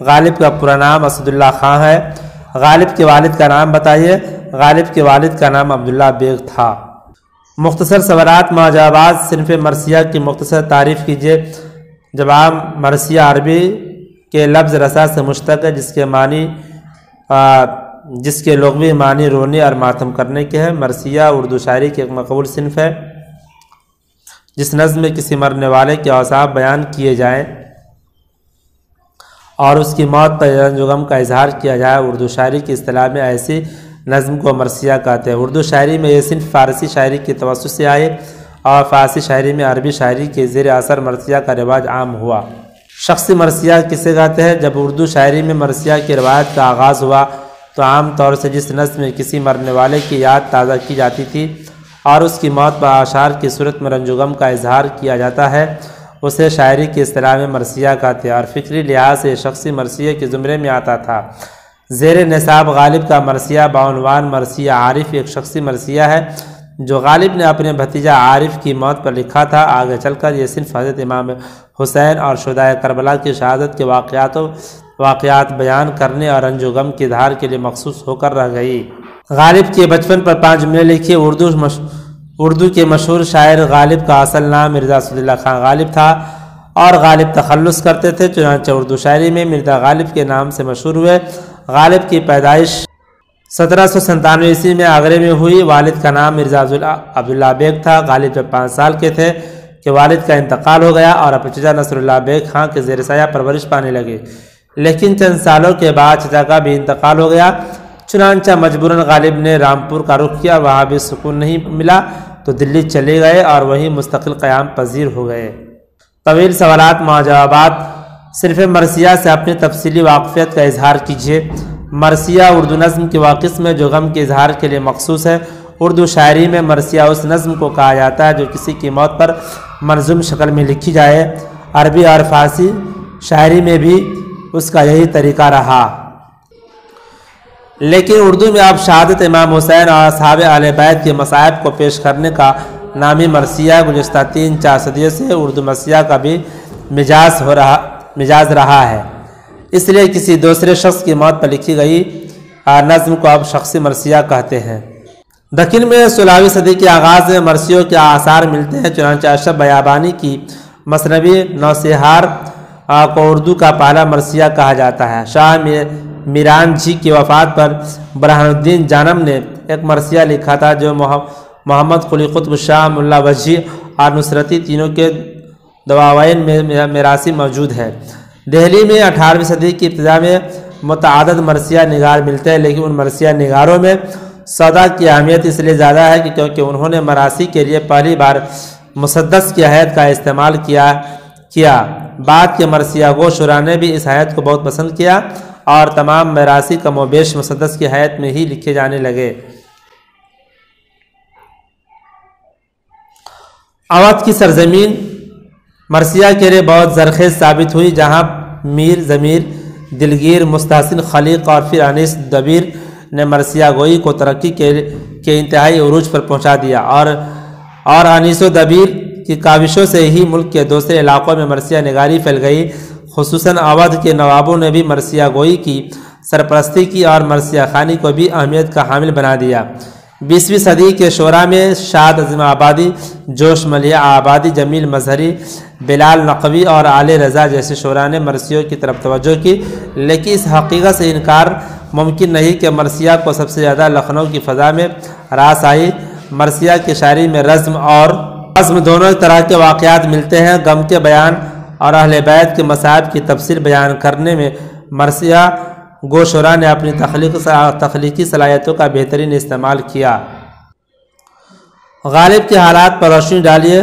غالب کا پورا نام اسد اللہ خان ہے۔ غالب کے والد کا نام بتائیے۔ غالب کے والد کا نام عبداللہ بیگ تھا۔ مختصر سوالات معجزات صنف مرثیہ کی مختصر تعریف کیجیے۔ جواب: مرثیہ عربی کے لفظ رسا سے مشتق ہے جس کے لغوی معنی رونے اور ماتم کرنے کے ہے۔ مرثیہ اردو شاعری کی ایک مقبول صنف ہے جس نظم میں کسی مرنے والے کے اوصاف بیان کیے جائیں اور اس کی موت پر رنج و غم کا اظہار کیا جائے۔ اردو شاعری کی اصطلاح میں ایسی نظم کو مرثیہ کہتے ہیں۔ اردو شاعری میں یہ صنف فارسی شاعری کے توسط سے آئے اور فارسی شاعری میں عربی شاعری کے زیر اثر مرثیہ کا رواج عام ہوا۔ شخصی مرثیہ کسے کہتے ہیں؟ جب اردو شاعری میں مرثیہ کی روایت کا آغاز ہوا تو عام طور سے جس نظم میں کسی مرنے والے کی یاد تازہ کی جاتی تھی اور اس کی موت پر اشعار کی صورت میں رنج و غم کا اظہار کیا جاتا ہے اسے شاعری کی اصطلاح میں مرثیہ کہتے ہیں اور فکری لحاظ سے شخصی مرثیہ کے زمرے میں آتا تھا۔ زیر نصاب غالب کا مرثیہ بعنوان مرثیہ عارف ایک شخصی مرثیہ ہے جو غالب نے اپنے بھتیجا عارف کی موت پر لکھا تھا۔ آگے چل کر یہ صنف حضرت امام حسین اور شہدائے کربلا کی شہادت کے واقعات بیان کرنے اور رنج و غم کی اظہار کے لیے مخصوص ہو کر رہ گئی۔ غالب کے بچپن پر 5 جملے لکھیے۔ اردو کے مشہور شاعر غالب کا اصل نام مرزا اسد اللہ خان غالب تھا اور غالب تخلص کرتے تھے، چنانچہ اردو شاعری میں مرزا غالب کے نام سے مشہور ہوئے۔ غالب کی پیدائش 1797 عیسوی میں آگرے میں ہوئی۔ والد کا نام مرزا عبداللہ بیگ تھا۔ غالب جب 5 سال کے تھے کہ والد کا انتقال ہو گیا اور اپنے چچا نصر اللہ بیگ خان کے زیر سایہ پرورش پانے لگے، لیکن چند سالوں کے بعد چچا کا بھی انتقال ہو گیا، چنانچہ مجبوراً غالب نے رامپور کا رخ کیا۔ وہاں بھی سکون نہیں ملا تو دلی چلے گئے اور وہیں مستقل قیام پذیر ہو گئے۔ طویل سوالات معجزات صرف مرثیہ سے اپنی تفصیلی واقفیت کا اظہار کیجیے۔ مرثیہ اردو نظم کی وہ قسم ہے جو غم کے اظہار کے لیے مخصوص ہے۔ اردو شاعری میں مرثیہ اس نظم کو کہا جاتا ہے جو کسی کی موت پر منظوم شکل میں لکھی جائے۔ عربی اور فارسی شاعری میں بھی اس کا یہی طریقہ رہا، لیکن اردو میں اب شہادت امام حسین اور اصحاب اہل بیت کے مصائب کو پیش کرنے کا نامی مرثیہ گزشتہ 3-4 صدیوں سے اردو مرثیہ کا بھی مجاز رہا ہے، اس لیے کسی دوسرے شخص کی موت پر لکھی گئی نظم کو اب شخصی مرثیہ کہتے ہیں۔ دکن میں 16ویں صدی کے آغاز میں مرثیوں کے آثار ملتے ہیں، چنانچہ اشرف بیابانی کی مثنوی نوسہار کو اردو کا پہلا مرثیہ کہا جاتا ہے۔ شاہ میران جی کی وفات پر برہان الدین جانم نے ایک مرثیہ لکھا تھا جو محمد قلی قطب شاہ ملا وجی اور نصرتی تینوں کے دواوین میں میراثی موجود ہے۔ دہلی میں 18ویں صدی کی ابتدا میں متعدد مرثیہ نگار ملتے ہیں، لیکن ان مرثیہ نگاروں میں سودا کی اہمیت اس لیے زیادہ ہے کہ کیونکہ انہوں نے مراثی کے لیے پہلی بار مسدس کی حیت کا استعمال کیا۔ بعد کے مرثیہ گو شعراء نے بھی اس حیت کو بہت پسند کیا اور تمام میراثی کم و بیش مسدس کی حیت میں ہی لکھے جانے لگے۔ اودھ کی سرزمین مرثیہ کے لیے بہت زرخیز ثابت ہوئی، جہاں میر ضمیر دلگیر مستحسن خلیق اور پھر انیس دبیر نے مرثیہ گوئی کو ترقی کے انتہائی عروج پر پہنچا دیا اور انیس و دبیر کی کاوشوں سے ہی ملک کے دوسرے علاقوں میں مرثیہ نگاری پھیل گئی۔ خصوصاً اودھ کے نوابوں نے بھی مرثیہ گوئی کی سرپرستی کی اور مرثیہ خوانی کو بھی اہمیت کا حامل بنا دیا۔ 20ویں صدی کے شعراء میں شاد عظیم آبادی، جوش ملیح آبادی، جمیل مظہری، بلال نقوی اور علی رضا جیسے شعراء نے مرثیوں کی طرف توجہ کی، لیکن اس حقیقت سے انکار ممکن نہیں کہ مرثیہ کو سب سے زیادہ لکھنؤ کی فضا میں راس آئی۔ مرثیہ کی شاعری میں رزم اور عزم دونوں طرح کے واقعات ملتے ہیں۔ غم کے بیان اور اہل بیت کے مصائب کی تفصیل بیان کرنے میں مرثیہ گو شعراء نے اپنی تخلیقی صلاحیتوں کا بہترین استعمال کیا۔ غالب کے حالات پر روشنی ڈالیے۔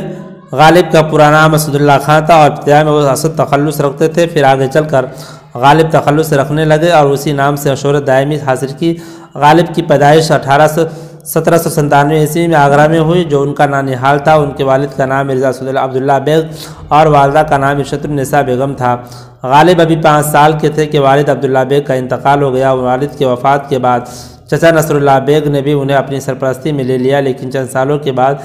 غالب کا پورا نام اسد اللہ خان تھا اور ابتدا میں وہ اسد تخلص رکھتے تھے، پھر آگے چل کر غالب تخلص رکھنے لگے اور اسی نام سے شہرت دائمی حاصل کی۔ غالب کی پیدائش 1797 عیسوی میں آگرہ میں ہوئی، جو ان کا نانیحال تھا۔ ان کے والد کا نام مرزا عبداللہ بیگ اور والدہ کا نام عشرت النساء بیگم تھا۔ غالب ابھی 5 سال کے تھے کہ والد عبداللہ بیگ کا انتقال ہو گیا۔ والد کی وفات کے بعد چچا نصر اللہ بیگ نے بھی انہیں اپنی سرپرستی میں لے لیا، لیکن چند سالوں کے بعد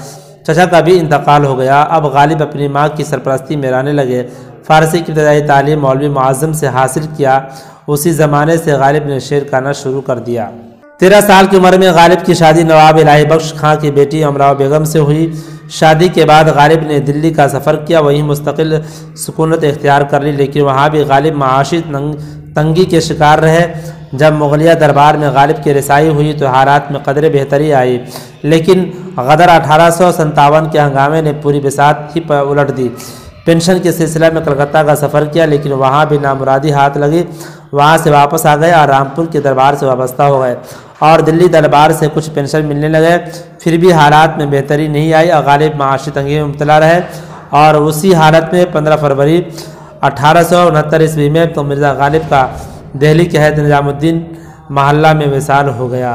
چچا کا بھی انتقال ہو گیا۔ اب غالب اپنی ماں کی سرپرستی میں رہنے لگے۔ فارسی کی ابتدائی تعلیم مولوی معظم سے حاصل کیا۔ اسی زمانے سے غالب نے شعر کہنا شروع کر دیا۔ 13 سال کی عمر میں غالب کی شادی نواب الہی بخش خاں کی بیٹی امراؤ بیگم سے ہوئی۔ شادی کے بعد غالب نے دلی کا سفر کیا، وہیں مستقل سکونت اختیار کر لی، لیکن وہاں بھی غالب معاشی تنگی کے شکار رہے۔ جب مغلیہ دربار میں غالب کی رسائی ہوئی تو حالات میں قدرے بہتری آئی، لیکن غدر 1857 کے ہنگامے نے پوری بساط ہی الٹ دی۔ پنشن کے سلسلہ میں کلکتہ کا سفر کیا، لیکن وہاں بھی نامرادی ہاتھ لگی۔ وہاں سے واپس آ گئے اور رامپور کے دربار سے وابستہ ہو گئے اور دلی دربار سے کچھ پنشن ملنے لگے، پھر بھی حالات میں بہتری نہیں آئی اور غالب معاشی تنگی میں مبتلا رہے، اور اسی حالت میں 15 فروری 1869 عیسوی میں تو مرزا غالب کا دہلی کے حضرت نظام الدین محلہ میں وصال ہو گیا۔